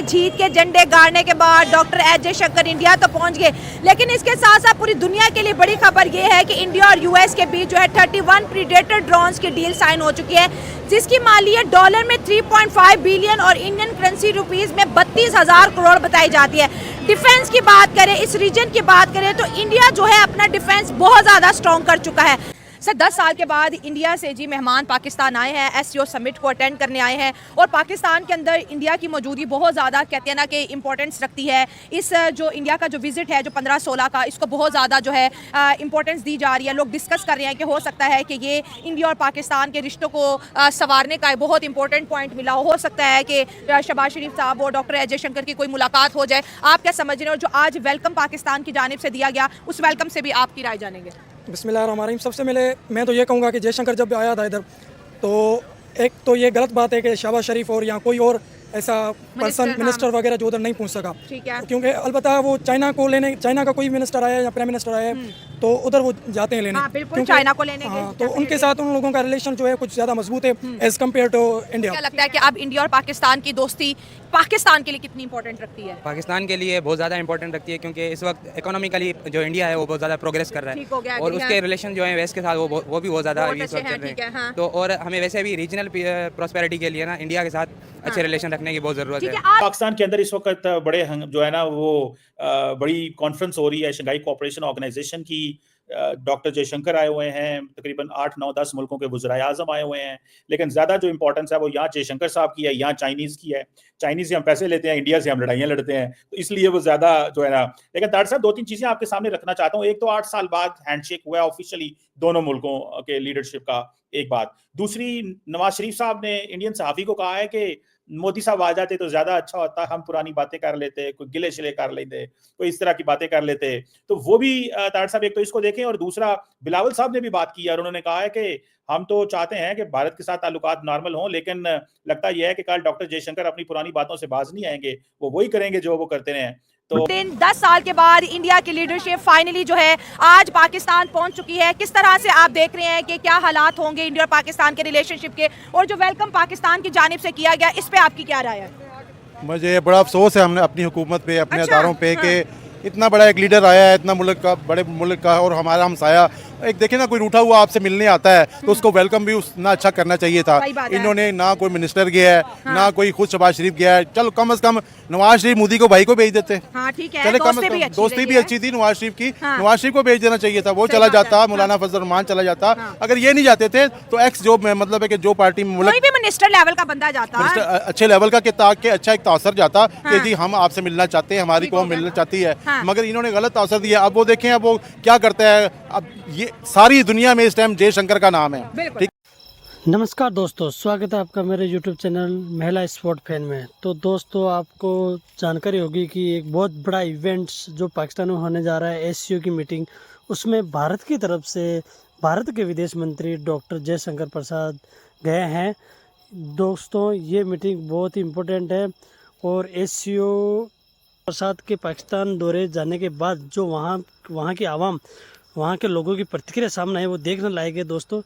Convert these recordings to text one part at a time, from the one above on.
जीत के झंडे गाड़ने के बाद डॉक्टर एस जयशंकर इंडिया तो पहुंच गए, लेकिन इसके साथ साथ पूरी दुनिया के लिए बड़ी खबर ये है कि इंडिया और यूएस के बीच जो है 31 प्रीडेटर ड्रोन्स की डील साइन हो चुकी है, जिसकी मालियत डॉलर में 3.5 बिलियन और इंडियन करेंसी रुपीस में 32,000 करोड़ बताई जाती है। डिफेंस की बात करें, इस रीजन की बात करें तो इंडिया जो है अपना डिफेंस बहुत ज़्यादा स्ट्रॉन्ग कर चुका है। सर 10 साल के बाद इंडिया से जी मेहमान पाकिस्तान आए हैं, एससीओ समिट को अटेंड करने आए हैं और पाकिस्तान के अंदर इंडिया की मौजूदगी बहुत ज़्यादा कहते हैं ना कि इंपॉर्टेंस रखती है। इस जो इंडिया का जो विजिट है जो 15-16 का, इसको बहुत ज़्यादा जो है इंपॉर्टेंस दी जा रही है। लोग डिस्कस कर रहे हैं कि हो सकता है कि ये इंडिया और पाकिस्तान के रिश्तों को संवारने का बहुत इंपॉर्टेंट पॉइंट मिला हो सकता है कि शहबाज शरीफ साहब और डॉक्टर एस जयशंकर की कोई मुलाकात हो जाए। आप क्या समझ रहे हो, जो आज वेलकम पाकिस्तान की जानिब से दिया गया, उस वेलकम से भी आपकी राय जानेंगे। बिस्मिल्लाहिर्रहमानिर्रहीम। सबसे पहले मैं तो ये कहूँगा कि जयशंकर जब आया था इधर, तो एक तो ये गलत बात है कि शहबाज शरीफ और या कोई और ऐसा पर्सन मिनिस्टर वगैरह जो उधर नहीं पहुंच सका, क्योंकि अलबत्ता वो चाइना का कोई मिनिस्टर आया या प्राइम मिनिस्टर आया तो उधर वो जाते हैं लेने, बिल्कुल चाइना को लेने के, तो उनके साथ उन लोगों का रिलेशन जो है कुछ ज़्यादा मजबूत है एज कम्पेयर टू इंडिया। क्या लगता है कि अब इंडिया और पाकिस्तान की दोस्ती पाकिस्तान के लिए कितनी इंपॉर्टेंट रखती है? पाकिस्तान के लिए बहुत ज़्यादा इंपॉर्टेंट रखती है, क्योंकि इस वक्त इकोनॉमिकली जो इंडिया है वो बहुत ज़्यादा प्रोग्रेस कर रहा है और उसके रिलेशन जो है वेस्ट के साथ वो भी बहुत ज़्यादा इस वक्त चल रहे हैं। तो और हमें वैसे भी रीजनल प्रॉस्पेरिटी के लिए ना इंडिया के साथ अच्छे रिलेशन रखने की बहुत ज़रूरत है। पाकिस्तान के अंदर इस वक्त बड़े जो है ना वो बड़ी कॉन्फ्रेंस हो रही है शंघाई कोऑपरेशन ऑर्गेनाइजेशन की। डॉक्टर जयशंकर आए हुए हैं, तकरीबन 8-9-10 मुल्कों के वज़राए आज़म आए हुए हैं, लेकिन ज़्यादा जो इंपॉर्टेंस है वो यहाँ जयशंकर साहब की है, यहाँ चाइनीज़ की है। चाइनीज़ से हम पैसे लेते हैं, इंडिया से हम लड़ाइयाँ लड़ते हैं, तो इसलिए वो ज़्यादा जो है ना। लेकिन डॉक्टर साहब 2-3 चीज़ें आपके सामने रखना चाहता हूँ। एक तो 8 साल बाद हैंडशेक हुआ है ऑफिशियली दोनों मुल्कों के लीडरशिप का, एक बात। दूसरी, नवाज शरीफ साहब ने इंडियन सहाफ़ी को कहा है कि मोदी साहब आ जाते तो ज्यादा अच्छा होता, हम पुरानी बातें कर लेते, कोई गिले शिले कर लेते, कोई इस तरह की बातें कर लेते। तो वो भी तार साहब एक तो इसको देखें, और दूसरा बिलावल साहब ने भी बात की और उन्होंने कहा है कि हम तो चाहते हैं कि भारत के साथ ताल्लुकात नॉर्मल हों, लेकिन लगता यह है कि कल डॉक्टर जयशंकर अपनी पुरानी बातों से बाज नहीं आएंगे, वो वही करेंगे जो वो करते रहे हैं। तो 10 साल के बाद इंडिया की लीडरशिप फाइनली जो है आज पाकिस्तान पहुंच चुकी है। किस तरह से आप देख रहे हैं कि क्या हालात होंगे इंडिया और पाकिस्तान के रिलेशनशिप के, और जो वेलकम पाकिस्तान की जानिब से किया गया, इस पे आपकी क्या राय है? मुझे बड़ा अफसोस है हमने अपनी हुकूमत पे, अपने अदारों पे कि इतना बड़ा एक लीडर आया है इतना मुल्क का, बड़े मुल्क का, और हमारा हमसाया एक देखे ना, कोई रूठा हुआ आपसे मिलने आता है तो उसको वेलकम भी उतना अच्छा करना चाहिए था। इन्होंने ना कोई मिनिस्टर गया है, ना कोई खुद शहबाज शरीफ गया है। चलो कम से कम नवाज शरीफ मोदी को भाई को भेज देते, चले कम से कम दोस्ती भी अच्छी थी नवाज शरीफ की, नवाज शरीफ को भेज देना चाहिए था, वो चला जाता, मौलाना फजल रहमान चला जाता। अगर ये नहीं जाते थे तो एक्स जो मतलब है कि जो पार्टी मिनिस्टर लेवल का बंदा जाता, अच्छे लेवल का के अच्छा एक तासर जाता कि जी हम आपसे मिलना चाहते हैं, हमारी कौम मिलना चाहती है, मगर इन्होंने गलत तासर दिया। अब वो देखें अब वो क्या करता है। अब ये सारी दुनिया में इस टाइम जयशंकर का नाम है। ठीक, नमस्कार दोस्तों, स्वागत है आपका मेरे YouTube चैनल महिला स्पोर्ट फैन में। तो दोस्तों आपको जानकारी होगी कि एक बहुत बड़ा इवेंट्स जो पाकिस्तान में होने जा रहा है, एससीओ की मीटिंग, उसमें भारत की तरफ से भारत के विदेश मंत्री डॉक्टर जयशंकर प्रसाद गए हैं। दोस्तों ये मीटिंग बहुत ही इम्पोर्टेंट है, और एससीओ प्रसाद के पाकिस्तान दौरे जाने के बाद जो वहाँ की आवाम, वहाँ के लोगों की प्रतिक्रिया सामने है, वो देखने लायक है दोस्तों।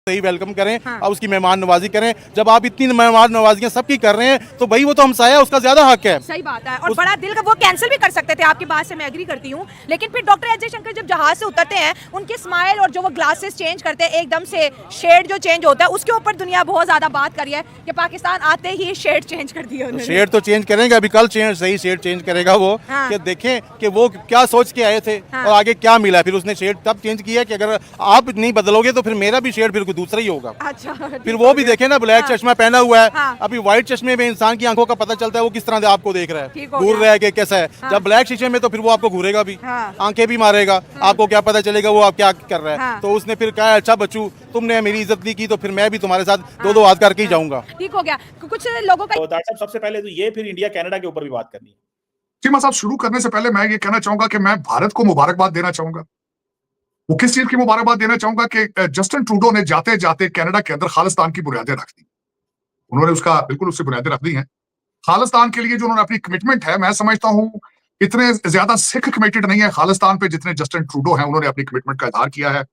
सही वेलकम करें और उसकी मेहमान नवाजी करें। जब आप इतनी मेहमान नवाजियां सबकी कर रहे हैं तो भाई वो तो हमसाया, उसका ज्यादा हक है। सही बात है, और बड़ा दिल का वो कैंसिल भी कर सकते थे, आपकी बात से मैं एग्री करती हूँ, लेकिन फिर डॉक्टर एस जयशंकर जब जहाज से उतरते हैं, उनकी स्माइल और जो वो ग्लासेस चेंज करते हैं, एकदम से शेड जो चेंज होता है, उसके ऊपर दुनिया बहुत ज्यादा बात कर रही है कि पाकिस्तान आते ही शेड चेंज कर दिया उन्होंने। शेड तो चेंज करेंगे, अभी कल सही शेड चेंज करेगा वो, कि देखें कि वो क्या सोच के आए थे और आगे क्या मिला। फिर उसने शेड तब चेंज किया कि अगर आप नहीं बदलोगे तो फिर मेरा भी शेड फिर कोई दूसरा ही होगा। फिर वो भी देखे ना, ब्लैक चश्मा पहना हुआ है, अभी व्हाइट चश्मे में इंसान की आंखों का पता चलता है वो किस तरह से आपको देख रहा है, घूर रहा है कि कैसा है। जब ब्लैक शीशे में तो फिर वो आपको घूरेगा भी, आंखें भी मारेगा, आपको क्या पता चलेगा वो आप क्या कर रहा है। तो उसने फिर कहा अच्छा बच्चू तुमने मेरी इज्जत नहीं की तो फिर मैं भी तुम्हारे साथ दो हाथ करके ही जाऊंगा। ठीक हो गया। कुछ लोगों का डॉक्टर साहब सबसे पहले तो ये फिर इंडिया कनाडा के ऊपर भी बात करनी है। चीमा साहब, शुरू करने से पहले मैं ये कहना चाहूंगा कि मैं भारत को मुबारकबाद देना चाहूंगा। वो किस चीज की मुबारकबाद देना चाहूंगा कि जस्टिन ट्रूडो ने जाते जाते कनाडा के अंदर खालिस्तान की बुनियादें रख दी। उन्होंने बिल्कुल उससे बुनियादें रख दी हैं। खालिस्तान के लिए जो उन्होंने अपनी कमिटमेंट है, मैं समझता हूं इतने ज्यादा सिख कमिटेड नहीं है खालिस्तान पे जितने जस्टिन ट्रूडो हैं। उन्होंने अपनी कमिटमेंट का इजहार किया है।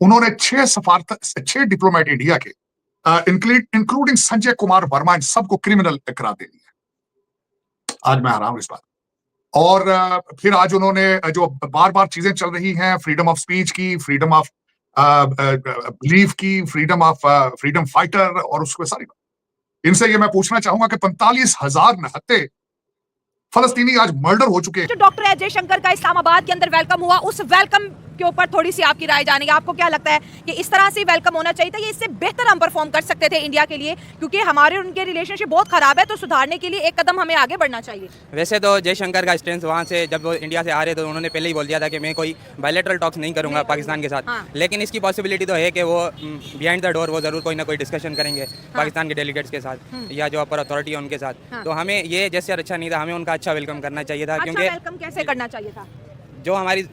उन्होंने 6 डिप्लोमेट इंडिया के इंक्लूडिंग संजय कुमार वर्मा, इन सबको क्रिमिनल करार दे दिया। आज मैं हैरान हूं इस बात। और फिर आज उन्होंने जो बार बार चीजें चल रही हैं, फ्रीडम ऑफ स्पीच की, फ्रीडम ऑफ बिलीफ की, फ्रीडम फाइटर और उसको सारी, इनसे ये मैं पूछना चाहूंगा कि 45,000 निहत्थे फलस्तीनी आज मर्डर हो चुके हैं। जो डॉक्टर एस जयशंकर का इस्लामाबाद के अंदर वेलकम हुआ, उस वेलकम के ऊपर थोड़ी सी आपकी राय जानेंगे। आपको क्या लगता है कि इस तरह से वेलकम होना चाहिए था, ये इससे बेहतर हम परफॉर्म कर सकते थे इंडिया के लिए, क्योंकि हमारे और उनके रिलेशनशिप बहुत खराब है, तो सुधारने के लिए एक कदम हमें आगे बढ़ना चाहिए। वैसे तो जयशंकर का स्टैंड वहाँ से जब वो इंडिया से आ रहे तो उन्होंने पहले ही बोल दिया था कि मैं कोई बायलैटरल टॉक्स नहीं करूँगा पाकिस्तान के साथ। लेकिन इसकी पॉसिबिलिटी तो है कि वो बिहाइंड द डोर वो जरूर कोई ना कोई डिस्कशन करेंगे पाकिस्तान के डेलीगेट्स के साथ या जो अपर अथॉरिटी है उनके साथ। तो हमें ये जैसे अच्छा नहीं था, हमें उनका अच्छा वेलकम करना चाहिए था। क्योंकि वेलकम कैसे करना चाहिए था? जो हमारी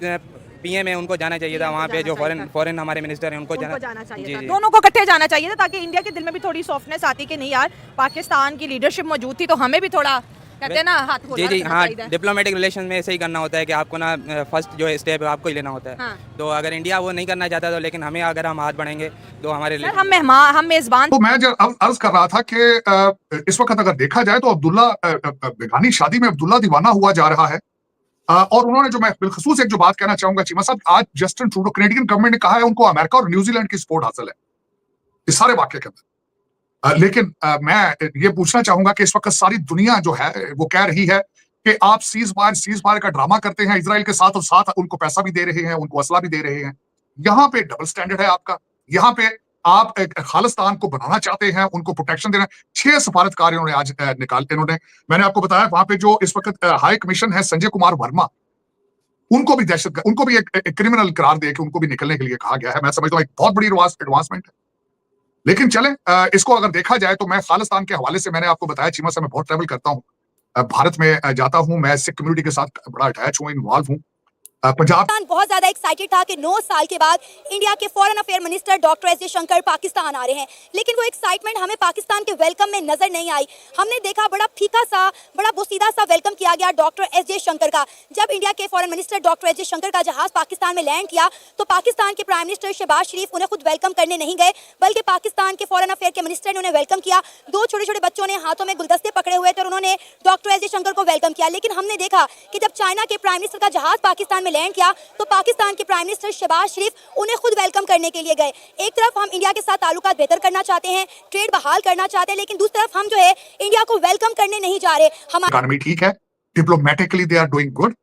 पीएम है उनको जाना चाहिए था वहाँ पे, जो फॉरेन हमारे मिनिस्टर हैं उनको जाना चाहिए था। दोनों को इकट्ठे जाना चाहिए था, ताकि इंडिया के दिल में भी थोड़ी सॉफ्टनेस आती कि नहीं यार, पाकिस्तान की लीडरशिप मौजूद थी तो हमें भी थोड़ा कहते हैं ना हाथ खोलना जी हाँ, डिप्लोमेटिक रिलेशन में ऐसे ही करना होता है कि आपको ना फर्स्ट जो स्टेप है आपको ही लेना होता है। तो अगर इंडिया वो नहीं करना चाहता तो, लेकिन हमें अगर हम हाथ बढ़ाएंगे तो हमारे लिए हम मेजबान। तो मैं जब अर्ज कर रहा था कि इस वक्त अगर देखा जाए तो अब्दुल्ला बेगानी शादी में अब्दुल्ला दीवाना हुआ जा रहा है। और उन्होंने जो, मैं बिलखसूस एक जो बात कहना चाहूंगा चीमा साहब, आज जस्टिन ट्रूडो कैनेडियन गवर्नमेंट ने कहा है उनको अमेरिका और न्यूजीलैंड की सपोर्ट हासिल है इस सारे वाक्य के अंदर। लेकिन मैं ये पूछना चाहूंगा कि इस वक्त सारी दुनिया जो है वो कह रही है कि आप सीज फायर का ड्रामा करते हैं इजराइल के साथ, और साथ उनको पैसा भी दे रहे हैं, उनको असला भी दे रहे हैं। यहाँ पे डबल स्टैंडर्ड है आपका। यहाँ पे आप एक खालिस्तान को बनाना चाहते हैं, उनको प्रोटेक्शन देना। 6 सफारतकार इन्होंने आज निकालते, मैंने आपको बताया वहां पे जो इस वक्त हाई कमीशन है संजय कुमार वर्मा, उनको भी उनको भी एक क्रिमिनल करार दे के उनको भी निकलने के लिए कहा गया है। मैं समझता हूँ एक बहुत बड़ी एडवांसमेंट है। लेकिन चले, इसको अगर देखा जाए तो मैं खालिस्तान के हवाले से, मैंने आपको बताया चीमा से मैं बहुत ट्रैवल करता हूँ, भारत में जाता हूँ, मैं सिख कम्युनिटी के साथ बड़ा अटैच हूँ, इन्वॉल्व हूँ। पंजाब बहुत ज्यादा एक्साइटेड था कि 9 साल के बाद इंडिया के foreign affair minister doctor S Jaishankar Pakistan आ रहे हैं, लेकिन वो एक्साइटमेंट हमें पाकिस्तान के वेलकम में नजर नहीं आई। हमने देखा बड़ा फीका सा, बड़ा बोसीदा सा वेलकम किया गया डॉक्टर एस जयशंकर का। जब इंडिया के foreign minister doctor S Jaishankar का जहाज पाकिस्तान में लैंड किया तो पाकिस्तान के प्राइम मिनिस्टर शहबाज शरीफ उन्हें खुद वेलकम करने नहीं गए, बल्कि पाकिस्तान के फॉरेन अफेयर के मिनिस्टर ने उन्हें वेलकम किया। 2 छोटे छोटे बच्चों ने हाथों में गुलदस्ते पकड़े हुए थे और उन्होंने डॉक्टर एस जयशंकर को वेलकम किया। लेकिन हमने देखा कि जब चाइना के प्राइम मिनिस्टर का जहाज पाकिस्तान में लैंड किया तो पाकिस्तान के प्राइम मिनिस्टर शहबाज शरीफ उन्हें खुद वेलकम करने के लिए गए। एक तरफ हम इंडिया के साथ ताल्लुकात बेहतर करना चाहते हैं, ट्रेड बहाल करना चाहते हैं, लेकिन दूसरी तरफ हम जो है इंडिया को वेलकम करने नहीं जा रहे। इकोनॉमी ठीक है, diplomatically they are doing good,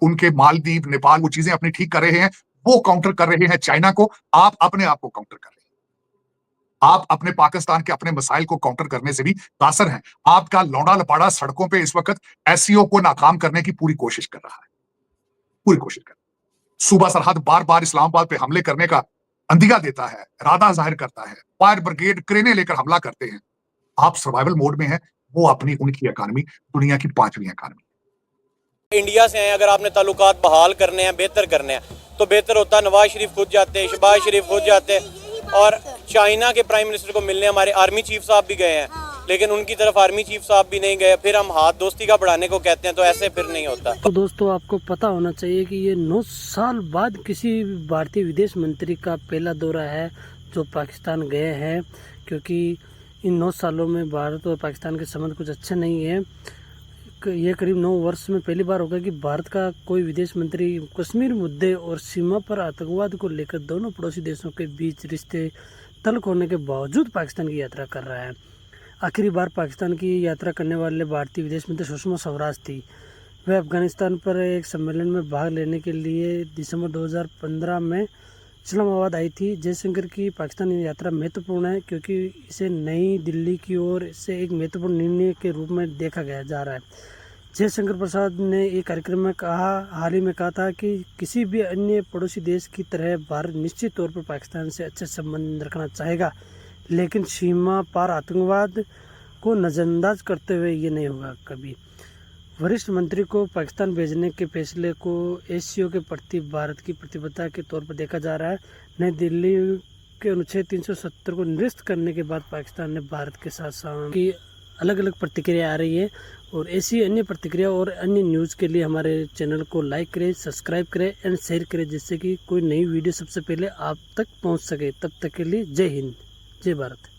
उनके मालदीव नेपाल वो चीजें अपनी ठीक कर रहे हैं, वो काउंटर कर रहे हैं चाइना को। आप अपने आप को काउंटर कर रहे हैं, आप अपने पाकिस्तान के अपने मसाइल को काउंटर करने से भी कासर हैं। आपका लौंडा लपाड़ा सड़कों पे इस वक्त एससीओ को नाकाम करने की पूरी कोशिश कर रहा है, पूरी कोशिश कर। सूबा सरहद बार बार इस्लामाबाद पे हमले करने का अंदिया देता है, इरादा जाहिर करता है, फायर ब्रिगेड क्रेनें लेकर हमला करते हैं। आप सर्वाइवल मोड में हैं, वो अपनी उनकी इकॉनमी दुनिया की 5वीं इकॉनमी। इंडिया से हैं, अगर आपने ताल्लुकात बहाल करने हैं, बेहतर करने हैं तो बेहतर होता है नवाज शरीफ खुद जाते, शहबाज शरीफ खुद जाते, और चाइना के प्राइम मिनिस्टर को मिलने हमारे आर्मी चीफ साहब भी गए हैं, लेकिन उनकी तरफ आर्मी चीफ साहब भी नहीं गए। फिर हम हाथ दोस्ती का बढ़ाने को कहते हैं, तो ऐसे फिर नहीं होता। तो दोस्तों आपको पता होना चाहिए कि ये 9 साल बाद किसी भारतीय विदेश मंत्री का पहला दौरा है जो पाकिस्तान गए हैं, क्योंकि इन 9 सालों में भारत और पाकिस्तान के संबंध कुछ अच्छे नहीं है। ये करीब 9 वर्ष में पहली बार होगा कि भारत का कोई विदेश मंत्री कश्मीर मुद्दे और सीमा पर आतंकवाद को लेकर दोनों पड़ोसी देशों के बीच रिश्ते तल्ख होने के बावजूद पाकिस्तान की यात्रा कर रहा है। आखिरी बार पाकिस्तान की यात्रा करने वाले भारतीय विदेश मंत्री सुषमा स्वराज थी। वह अफगानिस्तान पर एक सम्मेलन में भाग लेने के लिए दिसंबर 2015 में इस्लामाबाद आई थी। जयशंकर की पाकिस्तान यात्रा महत्वपूर्ण है क्योंकि इसे नई दिल्ली की ओर से एक महत्वपूर्ण निर्णय के रूप में देखा गया जा रहा है। जयशंकर प्रसाद ने एक कार्यक्रम में हाल ही में कहा था कि किसी भी अन्य पड़ोसी देश की तरह भारत निश्चित तौर पर पाकिस्तान से अच्छे संबंध रखना चाहेगा, लेकिन सीमा पार आतंकवाद को नज़रअंदाज करते हुए ये नहीं होगा कभी। वरिष्ठ मंत्री को पाकिस्तान भेजने के फैसले को एससीओ के प्रति भारत की प्रतिबद्धता के तौर पर देखा जा रहा है। नई दिल्ली के अनुच्छेद 370 को निरस्त करने के बाद पाकिस्तान ने भारत के साथ की अलग अलग प्रतिक्रिया आ रही है, और ऐसी अन्य प्रतिक्रिया और अन्य न्यूज़ के लिए हमारे चैनल को लाइक करें, सब्सक्राइब करें एंड शेयर करें, जिससे कि कोई नई वीडियो सबसे पहले आप तक पहुंच सके। तब तक के लिए जय हिंद, जय भारत।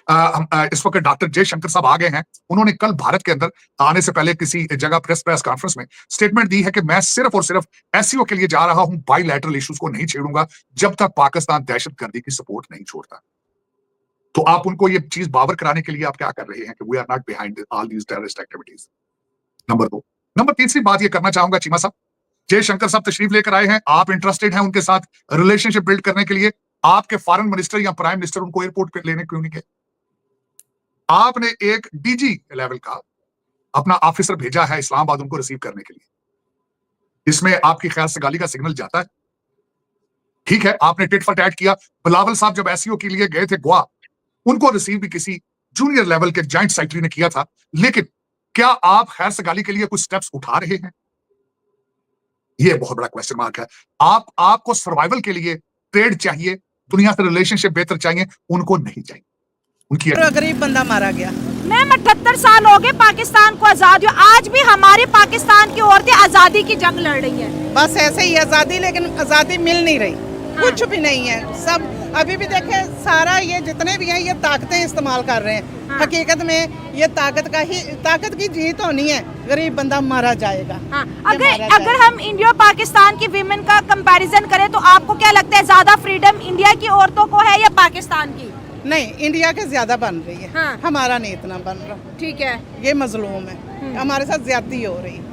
इस वक्त डॉक्टर जयशंकर साहब आ गए हैं। उन्होंने कल भारत के अंदर आने से पहले किसी जगह प्रेस कॉन्फ्रेंस में स्टेटमेंट दी है कि मैं सिर्फ और सिर्फ एससीओ के लिए जा रहा हूं, बाइलैटरल इश्यूज को नहीं छेड़ूंगा जब तक पाकिस्तान दहशतगर्दी की सपोर्ट नहीं छोड़ता। तो आप उनको ये चीज बावर कराने के लिए आप क्या कर रहे हैं कि we are not behind all these terrorist activities. Number 2। Number तीसरी बात ये करना चाहूंगा, चीमा साहब, जयशंकर साहब तशरीफ लेकर आए हैं, आप इंटरेस्टेड हैं उनके साथ रिलेशनशिप बिल्ड करने के लिए, आपके फॉरेन मिनिस्टर या प्राइम मिनिस्टर उनको एयरपोर्ट पे लेने क्यों नहीं गए? आपने एक डीजी लेवल का अपना ऑफिसर भेजा है इस्लामाबाद उनको रिसीव करने के लिए, इसमें आपकी खैर सगाली का सिग्नल जाता है। ठीक है, आपने टिट फॉर टैट किया। बिलावल साहब जब एसईओ के लिए गए थे गोवा, उनको रिसीव भी किसी जूनियर लेवल के जॉइंट सेक्रेटरी ने किया था, लेकिन क्या आप खैर सगाली के लिए कुछ स्टेप्स उठा रहे हैं? यह बहुत बड़ा क्वेश्चन मार्क है। आपको सर्वाइवल के लिए ट्रेड चाहिए, दुनिया से रिलेशनशिप बेहतर चाहिए, उनको नहीं चाहिए। उनकी गरीब बंदा मारा गया। मैम 78 साल हो गए पाकिस्तान को आजाद हुए, आज भी हमारे पाकिस्तान की औरतें आजादी की जंग लड़ रही हैं। बस ऐसे ही आजादी, लेकिन आजादी मिल नहीं रही। कुछ भी नहीं है, सब अभी भी देखे सारा ये जितने भी हैं ये ताकतें इस्तेमाल कर रहे हैं। हकीकत में ये ताकत की जीत होनी है, गरीब बंदा मारा जाएगा। अगर हम इंडिया पाकिस्तान की विमेन का कंपैरिजन करें तो आपको क्या लगता है ज्यादा फ्रीडम इंडिया की औरतों को है या पाकिस्तान की? नहीं, इंडिया के ज्यादा बन रही है। हमारा नहीं इतना बन रहा। ठीक है, ये मजलूम है, हमारे साथ ज्यादती हो रही है।